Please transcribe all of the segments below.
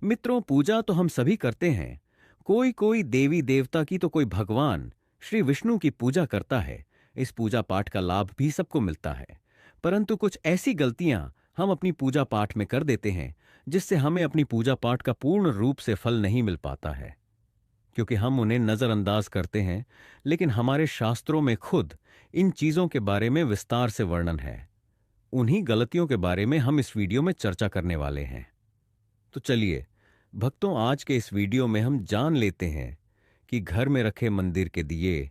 मित्रों, पूजा तो हम सभी करते हैं। कोई कोई देवी देवता की तो कोई भगवान श्री विष्णु की पूजा करता है। इस पूजा पाठ का लाभ भी सबको मिलता है। परंतु कुछ ऐसी गलतियां हम अपनी पूजा पाठ में कर देते हैं जिससे हमें अपनी पूजा पाठ का पूर्ण रूप से फल नहीं मिल पाता है, क्योंकि हम उन्हें नजरअंदाज करते हैं। लेकिन हमारे शास्त्रों में खुद इन चीजों के बारे में विस्तार से वर्णन है। उन्हीं गलतियों के बारे में हम इस वीडियो में चर्चा करने वाले हैं। तो चलिए भक्तों, आज के इस वीडियो में हम जान लेते हैं कि घर में रखे मंदिर के दिए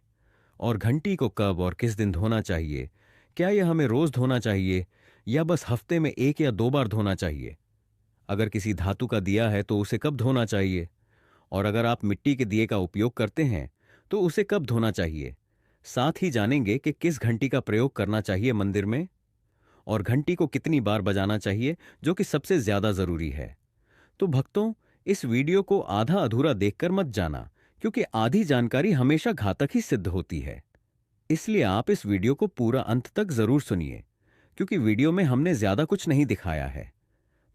और घंटी को कब और किस दिन धोना चाहिए। क्या यह हमें रोज धोना चाहिए या बस हफ्ते में 1 या 2 बार धोना चाहिए? अगर किसी धातु का दिया है तो उसे कब धोना चाहिए? और अगर आप मिट्टी के दिए का उपयोग करते हैं तो उसे कब धोना चाहिए? साथ ही जानेंगे कि किस घंटी का प्रयोग करना चाहिए मंदिर में, और घंटी को कितनी बार बजाना चाहिए, जो कि सबसे ज्यादा जरूरी है। तो भक्तों, इस वीडियो को आधा अधूरा देखकर मत जाना, क्योंकि आधी जानकारी हमेशा घातक ही सिद्ध होती है। इसलिए आप इस वीडियो को पूरा अंत तक जरूर सुनिए, क्योंकि वीडियो में हमने ज्यादा कुछ नहीं दिखाया है,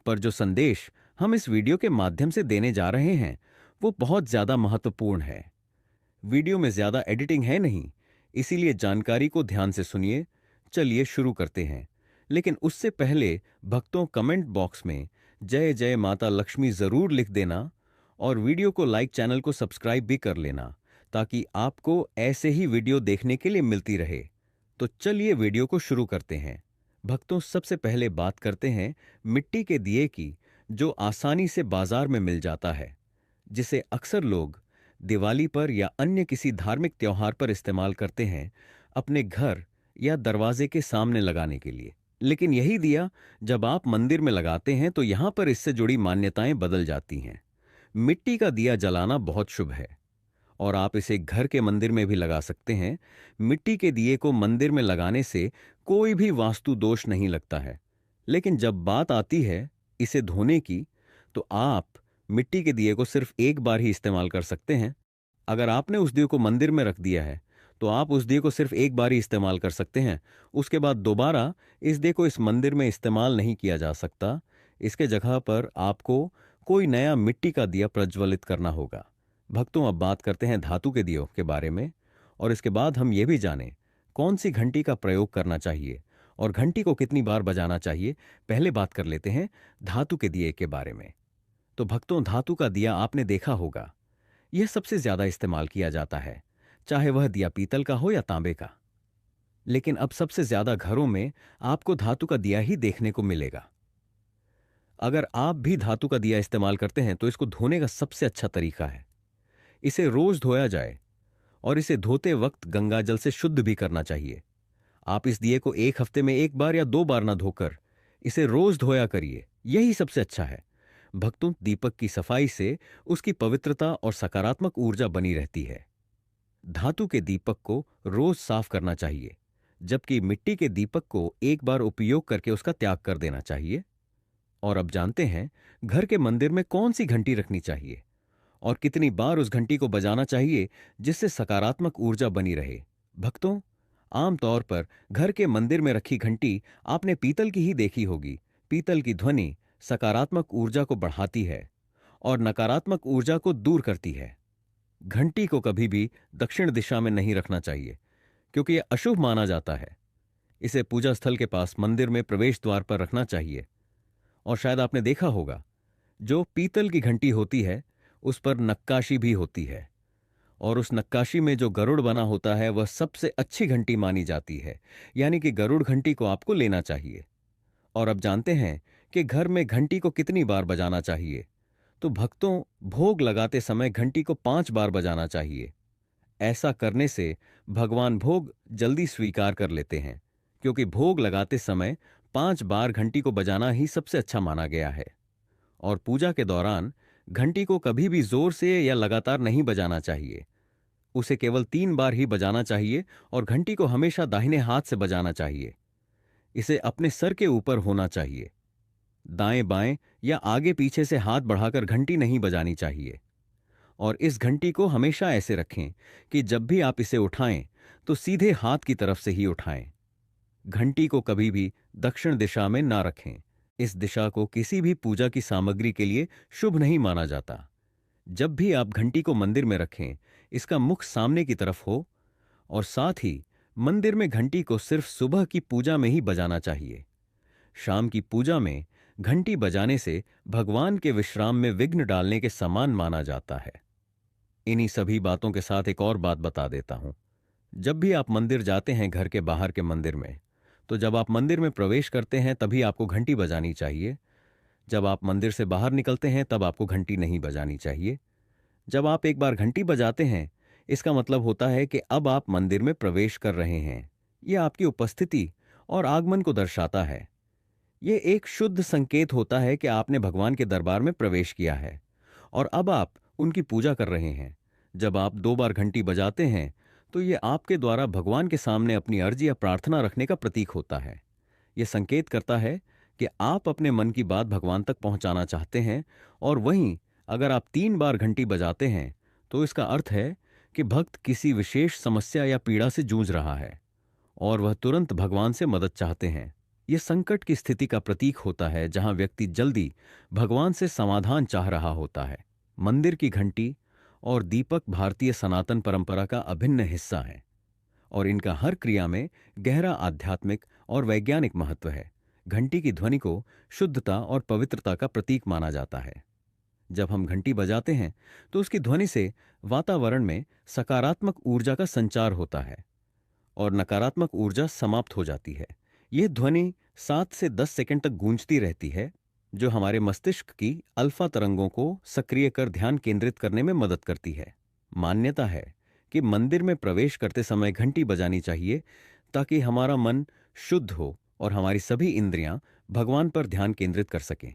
पर जो संदेश हम इस वीडियो के माध्यम से देने जा रहे हैं वो बहुत ज्यादा महत्वपूर्ण है। वीडियो में ज्यादा एडिटिंग है नहीं, इसीलिए जानकारी को ध्यान से सुनिए। चलिए शुरू करते हैं। लेकिन उससे पहले भक्तों, कमेंट बॉक्स में जय जय माता लक्ष्मी जरूर लिख देना, और वीडियो को लाइक, चैनल को सब्सक्राइब भी कर लेना, ताकि आपको ऐसे ही वीडियो देखने के लिए मिलती रहे। तो चलिए वीडियो को शुरू करते हैं। भक्तों, सबसे पहले बात करते हैं मिट्टी के दिए की, जो आसानी से बाजार में मिल जाता है, जिसे अक्सर लोग दिवाली पर या अन्य किसी धार्मिक त्योहार पर इस्तेमाल करते हैं, अपने घर या दरवाजे के सामने लगाने के लिए। लेकिन यही दिया जब आप मंदिर में लगाते हैं तो यहां पर इससे जुड़ी मान्यताएं बदल जाती हैं। मिट्टी का दिया जलाना बहुत शुभ है, और आप इसे घर के मंदिर में भी लगा सकते हैं। मिट्टी के दिए को मंदिर में लगाने से कोई भी वास्तु दोष नहीं लगता है। लेकिन जब बात आती है इसे धोने की, तो आप मिट्टी के दिए को सिर्फ एक बार ही इस्तेमाल कर सकते हैं। अगर आपने उस दिए को मंदिर में रख दिया है तो आप उस दिए को सिर्फ एक बार ही इस्तेमाल कर सकते हैं। उसके बाद दोबारा इस दिए को इस मंदिर में इस्तेमाल नहीं किया जा सकता। इसके जगह पर आपको कोई नया मिट्टी का दिया प्रज्वलित करना होगा। भक्तों, अब बात करते हैं धातु के दियों के बारे में, और इसके बाद हम ये भी जानें कौन सी घंटी का प्रयोग करना चाहिए और घंटी को कितनी बार बजाना चाहिए। पहले बात कर लेते हैं धातु के दिए के बारे में। तो भक्तों, धातु का दिया आपने देखा होगा, यह सबसे ज्यादा इस्तेमाल किया जाता है, चाहे वह दिया पीतल का हो या तांबे का। लेकिन अब सबसे ज्यादा घरों में आपको धातु का दिया ही देखने को मिलेगा। अगर आप भी धातु का दिया इस्तेमाल करते हैं तो इसको धोने का सबसे अच्छा तरीका है इसे रोज धोया जाए, और इसे धोते वक्त गंगाजल से शुद्ध भी करना चाहिए। आप इस दिए को एक हफ्ते में 1 बार या 2 बार ना धोकर इसे रोज धोया करिए, यही सबसे अच्छा है। भक्तों, दीपक की सफाई से उसकी पवित्रता और सकारात्मक ऊर्जा बनी रहती है। धातु के दीपक को रोज साफ करना चाहिए, जबकि मिट्टी के दीपक को एक बार उपयोग करके उसका त्याग कर देना चाहिए। और अब जानते हैं घर के मंदिर में कौन सी घंटी रखनी चाहिए और कितनी बार उस घंटी को बजाना चाहिए जिससे सकारात्मक ऊर्जा बनी रहे। भक्तों, आमतौर पर घर के मंदिर में रखी घंटी आपने पीतल की ही देखी होगी। पीतल की ध्वनि सकारात्मक ऊर्जा को बढ़ाती है और नकारात्मक ऊर्जा को दूर करती है। घंटी को कभी भी दक्षिण दिशा में नहीं रखना चाहिए, क्योंकि यह अशुभ माना जाता है। इसे पूजा स्थल के पास मंदिर में प्रवेश द्वार पर रखना चाहिए। और शायद आपने देखा होगा, जो पीतल की घंटी होती है उस पर नक्काशी भी होती है, और उस नक्काशी में जो गरुड़ बना होता है वह सबसे अच्छी घंटी मानी जाती है। यानी कि गरुड़ घंटी को आपको लेना चाहिए। और अब जानते हैं कि घर में घंटी को कितनी बार बजाना चाहिए। तो भक्तों, भोग लगाते समय घंटी को 5 बार बजाना चाहिए। ऐसा करने से भगवान भोग जल्दी स्वीकार कर लेते हैं, क्योंकि भोग लगाते समय 5 बार घंटी को बजाना ही सबसे अच्छा माना गया है। और पूजा के दौरान घंटी को कभी भी जोर से या लगातार नहीं बजाना चाहिए। उसे केवल 3 बार ही बजाना चाहिए, और घंटी को हमेशा दाहिने हाथ से बजाना चाहिए। इसे अपने सर के ऊपर होना चाहिए। दाएं बाएं या आगे पीछे से हाथ बढ़ाकर घंटी नहीं बजानी चाहिए। और इस घंटी को हमेशा ऐसे रखें कि जब भी आप इसे उठाएं तो सीधे हाथ की तरफ से ही उठाएं। घंटी को कभी भी दक्षिण दिशा में ना रखें। इस दिशा को किसी भी पूजा की सामग्री के लिए शुभ नहीं माना जाता। जब भी आप घंटी को मंदिर में रखें, इसका मुख सामने की तरफ हो और साथ ही मंदिर में घंटी को सिर्फ सुबह की पूजा में ही बजाना चाहिए। शाम की पूजा में घंटी बजाने से भगवान के विश्राम में विघ्न डालने के समान माना जाता है। इन्हीं सभी बातों के साथ एक और बात बता देता हूं। जब भी आप मंदिर जाते हैं, घर के बाहर के मंदिर में, तो जब आप मंदिर में प्रवेश करते हैं तभी आपको घंटी बजानी चाहिए। जब आप मंदिर से बाहर निकलते हैं तब आपको घंटी नहीं बजानी चाहिए। जब आप एक बार घंटी बजाते हैं, इसका मतलब होता है कि अब आप मंदिर में प्रवेश कर रहे हैं। यह आपकी उपस्थिति और आगमन को दर्शाता है। यह एक शुद्ध संकेत होता है कि आपने भगवान के दरबार में प्रवेश किया है और अब आप उनकी पूजा कर रहे हैं। जब आप 2 बार घंटी बजाते हैं तो यह आपके द्वारा भगवान के सामने अपनी अर्जी या प्रार्थना रखने का प्रतीक होता है। यह संकेत करता है कि आप अपने मन की बात भगवान तक पहुंचाना चाहते हैं। और वहीं अगर आप 3 बार घंटी बजाते हैं तो इसका अर्थ है कि भक्त किसी विशेष समस्या या पीड़ा से जूझ रहा है और वह तुरंत भगवान से मदद चाहते हैं। यह संकट की स्थिति का प्रतीक होता है जहां व्यक्ति जल्दी भगवान से समाधान चाह रहा होता है। मंदिर की घंटी और दीपक भारतीय सनातन परंपरा का अभिन्न हिस्सा है और इनका हर क्रिया में गहरा आध्यात्मिक और वैज्ञानिक महत्व है। घंटी की ध्वनि को शुद्धता और पवित्रता का प्रतीक माना जाता है। जब हम घंटी बजाते हैं तो उसकी ध्वनि से वातावरण में सकारात्मक ऊर्जा का संचार होता है और नकारात्मक ऊर्जा समाप्त हो जाती है। यह ध्वनि 7 से 10 सेकंड तक गूंजती रहती है, जो हमारे मस्तिष्क की अल्फा तरंगों को सक्रिय कर ध्यान केंद्रित करने में मदद करती है। मान्यता है कि मंदिर में प्रवेश करते समय घंटी बजानी चाहिए ताकि हमारा मन शुद्ध हो और हमारी सभी इंद्रियां भगवान पर ध्यान केंद्रित कर सकें।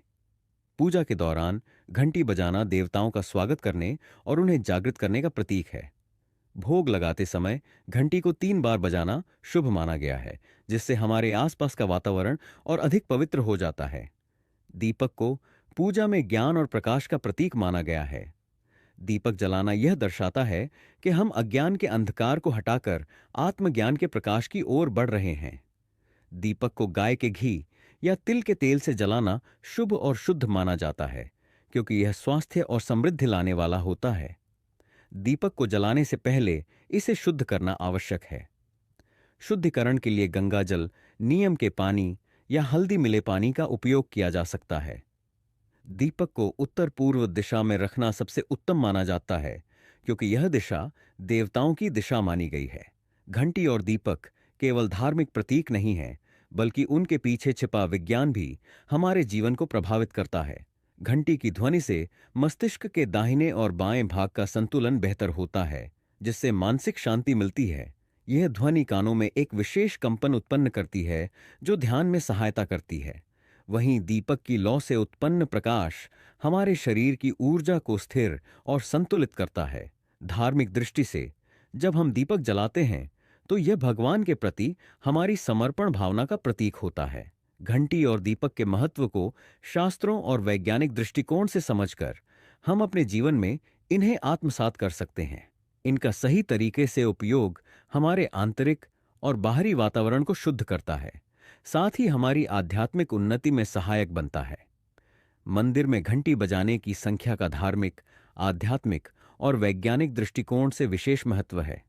पूजा के दौरान घंटी बजाना देवताओं का स्वागत करने और उन्हें जागृत करने का प्रतीक है। भोग लगाते समय घंटी को 3 बार बजाना शुभ माना गया है, जिससे हमारे आसपास का वातावरण और अधिक पवित्र हो जाता है। दीपक को पूजा में ज्ञान और प्रकाश का प्रतीक माना गया है। दीपक जलाना यह दर्शाता है कि हम अज्ञान के अंधकार को हटाकर आत्मज्ञान के प्रकाश की ओर बढ़ रहे हैं। दीपक को गाय के घी या तिल के तेल से जलाना शुभ और शुद्ध माना जाता है, क्योंकि यह स्वास्थ्य और समृद्धि लाने वाला होता है। दीपक को जलाने से पहले इसे शुद्ध करना आवश्यक है। शुद्धिकरण के लिए गंगा जल, नीम के पानी या हल्दी मिले पानी का उपयोग किया जा सकता है। दीपक को उत्तर पूर्व दिशा में रखना सबसे उत्तम माना जाता है, क्योंकि यह दिशा देवताओं की दिशा मानी गई है। घंटी और दीपक केवल धार्मिक प्रतीक नहीं है, बल्कि उनके पीछे छिपा विज्ञान भी हमारे जीवन को प्रभावित करता है। घंटी की ध्वनि से मस्तिष्क के दाहिने और बाएं भाग का संतुलन बेहतर होता है, जिससे मानसिक शांति मिलती है। यह ध्वनि कानों में एक विशेष कंपन उत्पन्न करती है, जो ध्यान में सहायता करती है। वहीं दीपक की लौ से उत्पन्न प्रकाश हमारे शरीर की ऊर्जा को स्थिर और संतुलित करता है। धार्मिक दृष्टि से जब हम दीपक जलाते हैं तो यह भगवान के प्रति हमारी समर्पण भावना का प्रतीक होता है। घंटी और दीपक के महत्व को शास्त्रों और वैज्ञानिक दृष्टिकोण से समझकर हम अपने जीवन में इन्हें आत्मसात कर सकते हैं। इनका सही तरीके से उपयोग हमारे आंतरिक और बाहरी वातावरण को शुद्ध करता है, साथ ही हमारी आध्यात्मिक उन्नति में सहायक बनता है। मंदिर में घंटी बजाने की संख्या का धार्मिक, आध्यात्मिक और वैज्ञानिक दृष्टिकोण से विशेष महत्व है।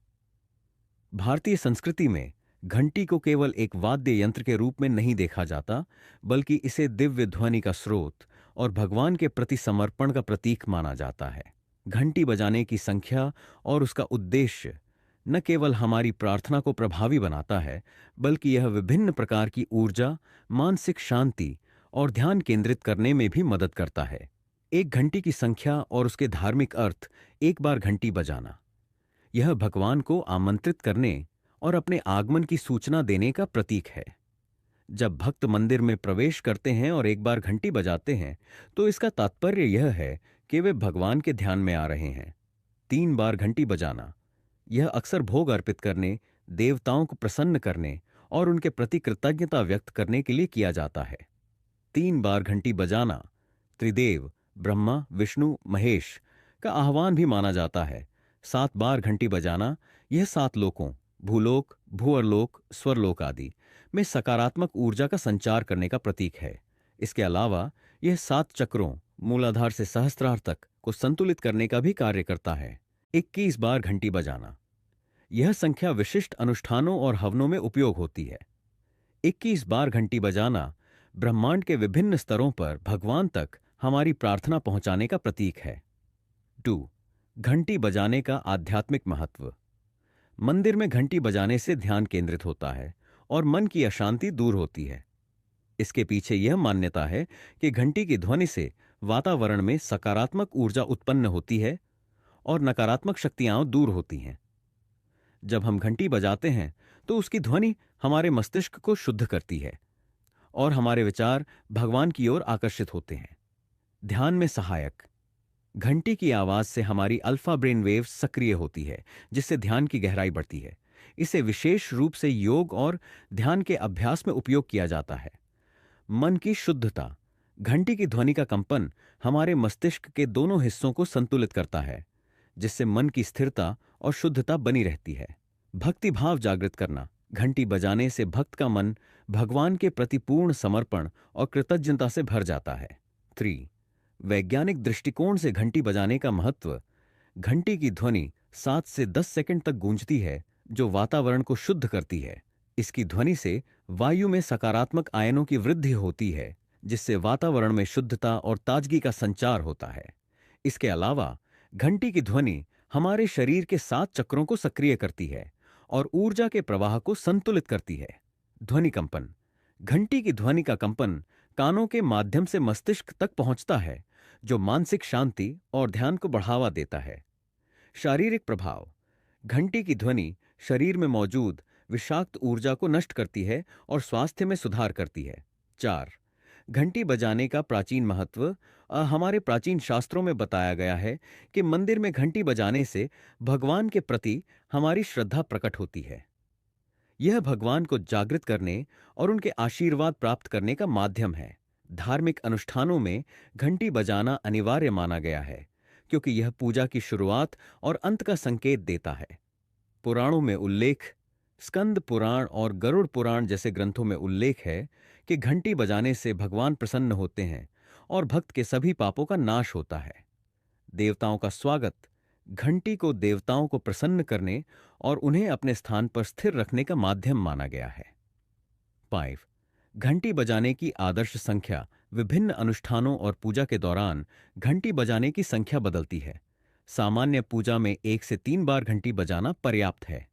भारतीय संस्कृति में घंटी को केवल एक वाद्य यंत्र के रूप में नहीं देखा जाता, बल्कि इसे दिव्य ध्वनि का स्रोत और भगवान के प्रति समर्पण का प्रतीक माना जाता है। घंटी बजाने की संख्या और उसका उद्देश्य न केवल हमारी प्रार्थना को प्रभावी बनाता है, बल्कि यह विभिन्न प्रकार की ऊर्जा, मानसिक शांति और ध्यान केंद्रित करने में भी मदद करता है। एक घंटी की संख्या और उसके धार्मिक अर्थ। 1 बार घंटी बजाना यह भगवान को आमंत्रित करने और अपने आगमन की सूचना देने का प्रतीक है। जब भक्त मंदिर में प्रवेश करते हैं और 1 बार घंटी बजाते हैं तो इसका तात्पर्य यह है कि वे भगवान के ध्यान में आ रहे हैं। 3 बार घंटी बजाना यह अक्सर भोग अर्पित करने, देवताओं को प्रसन्न करने और उनके प्रति कृतज्ञता व्यक्त करने के लिए किया जाता है। 3 बार घंटी बजाना त्रिदेव ब्रह्मा, विष्णु, महेश का आह्वान भी माना जाता है। 7 बार घंटी बजाना यह 7 लोकों भूलोक, भूअरलोक, स्वरलोक आदि में सकारात्मक ऊर्जा का संचार करने का प्रतीक है। इसके अलावा यह 7 चक्रों मूलाधार से सहस्त्रार तक को संतुलित करने का भी कार्य करता है। 21 बार घंटी बजाना, यह संख्या विशिष्ट अनुष्ठानों और हवनों में उपयोग होती है। 21 बार घंटी बजाना ब्रह्मांड के विभिन्न स्तरों पर भगवान तक हमारी प्रार्थना पहुंचाने का प्रतीक है। 2. घंटी बजाने का आध्यात्मिक महत्व। मंदिर में घंटी बजाने से ध्यान केंद्रित होता है और मन की अशांति दूर होती है। इसके पीछे यह मान्यता है कि घंटी की ध्वनि से वातावरण में सकारात्मक ऊर्जा उत्पन्न होती है और नकारात्मक शक्तियां दूर होती हैं। जब हम घंटी बजाते हैं तो उसकी ध्वनि हमारे मस्तिष्क को शुद्ध करती है और हमारे विचार भगवान की ओर आकर्षित होते हैं। ध्यान में सहायक। घंटी की आवाज से हमारी अल्फा ब्रेन वेव्स सक्रिय होती है, जिससे ध्यान की गहराई बढ़ती है। इसे विशेष रूप से योग और ध्यान के अभ्यास में उपयोग किया जाता है। मन की शुद्धता। घंटी की ध्वनि का कंपन हमारे मस्तिष्क के दोनों हिस्सों को संतुलित करता है, जिससे मन की स्थिरता और शुद्धता बनी रहती है। भक्ति भाव जागृत करना। घंटी बजाने से भक्त का मन भगवान के प्रति पूर्ण समर्पण और कृतज्ञता से भर जाता है। 3. वैज्ञानिक दृष्टिकोण से घंटी बजाने का महत्व। घंटी की ध्वनि 7 से 10 सेकंड तक गूंजती है, जो वातावरण को शुद्ध करती है। इसकी ध्वनि से वायु में सकारात्मक आयनों की वृद्धि होती है, जिससे वातावरण में शुद्धता और ताजगी का संचार होता है। इसके अलावा घंटी की ध्वनि हमारे शरीर के 7 चक्रों को सक्रिय करती है और ऊर्जा के प्रवाह को संतुलित करती है। ध्वनि कंपन। घंटी की ध्वनि का कंपन कानों के माध्यम से मस्तिष्क तक पहुंचता है, जो मानसिक शांति और ध्यान को बढ़ावा देता है। शारीरिक प्रभाव। घंटी की ध्वनि शरीर में मौजूद विषाक्त ऊर्जा को नष्ट करती है और स्वास्थ्य में सुधार करती है। 4. घंटी बजाने का प्राचीन महत्व। हमारे प्राचीन शास्त्रों में बताया गया है कि मंदिर में घंटी बजाने से भगवान के प्रति हमारी श्रद्धा प्रकट होती है। यह भगवान को जागृत करने और उनके आशीर्वाद प्राप्त करने का माध्यम है। धार्मिक अनुष्ठानों में घंटी बजाना अनिवार्य माना गया है, क्योंकि यह पूजा की शुरुआत और अंत का संकेत देता है। पुराणों में उल्लेख। स्कंद पुराण और गरुड़ पुराण जैसे ग्रंथों में उल्लेख है कि घंटी बजाने से भगवान प्रसन्न होते हैं और भक्त के सभी पापों का नाश होता है। देवताओं का स्वागत। घंटी को देवताओं को प्रसन्न करने और उन्हें अपने स्थान पर स्थिर रखने का माध्यम माना गया है। 5. घंटी बजाने की आदर्श संख्या। विभिन्न अनुष्ठानों और पूजा के दौरान घंटी बजाने की संख्या बदलती है। सामान्य पूजा में 1 से 3 बार घंटी बजाना पर्याप्त है।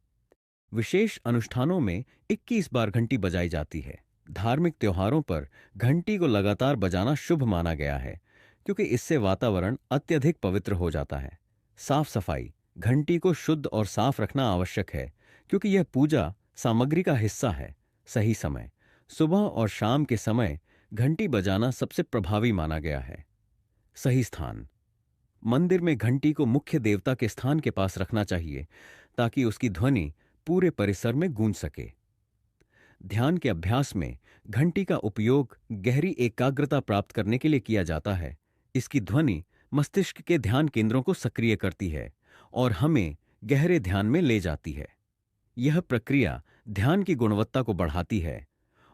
विशेष अनुष्ठानों में 21 बार घंटी बजाई जाती है। धार्मिक त्योहारों पर घंटी को लगातार बजाना शुभ माना गया है, क्योंकि इससे वातावरण अत्यधिक पवित्र हो जाता है। साफ सफाई। घंटी को शुद्ध और साफ रखना आवश्यक है, क्योंकि यह पूजा सामग्री का हिस्सा है। सही समय। सुबह और शाम के समय घंटी बजाना सबसे प्रभावी माना गया है। सही स्थान। मंदिर में घंटी को मुख्य देवता के स्थान के पास रखना चाहिए, ताकि उसकी ध्वनि पूरे परिसर में गूंज सके। ध्यान के अभ्यास में घंटी का उपयोग गहरी एकाग्रता प्राप्त करने के लिए किया जाता है। इसकी ध्वनि मस्तिष्क के ध्यान केंद्रों को सक्रिय करती है और हमें गहरे ध्यान में ले जाती है। यह प्रक्रिया ध्यान की गुणवत्ता को बढ़ाती है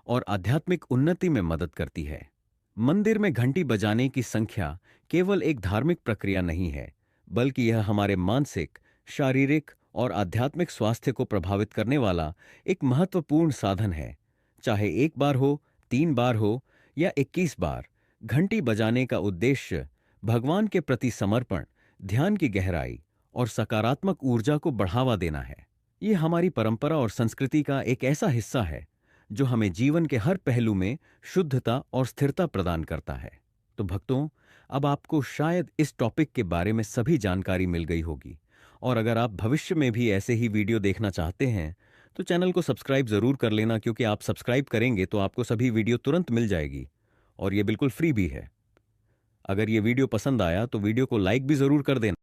और आध्यात्मिक उन्नति में मदद करती है। मंदिर में घंटी बजाने की संख्या केवल एक धार्मिक प्रक्रिया नहीं है, बल्कि यह हमारे मानसिक, शारीरिक और आध्यात्मिक स्वास्थ्य को प्रभावित करने वाला एक महत्वपूर्ण साधन है। चाहे 1 बार हो, 3 बार हो या 21 बार, घंटी बजाने का उद्देश्य भगवान के प्रति समर्पण, ध्यान की गहराई और सकारात्मक ऊर्जा को बढ़ावा देना है। यह हमारी परंपरा और संस्कृति का एक ऐसा हिस्सा है जो हमें जीवन के हर पहलू में शुद्धता और स्थिरता प्रदान करता है। तो भक्तों, अब आपको शायद इस टॉपिक के बारे में सभी जानकारी मिल गई होगी, और अगर आप भविष्य में भी ऐसे ही वीडियो देखना चाहते हैं तो चैनल को सब्सक्राइब जरूर कर लेना, क्योंकि आप सब्सक्राइब करेंगे तो आपको सभी वीडियो तुरंत मिल जाएगी और ये बिल्कुल फ्री भी है। अगर ये वीडियो पसंद आया तो वीडियो को लाइक भी जरूर कर देना।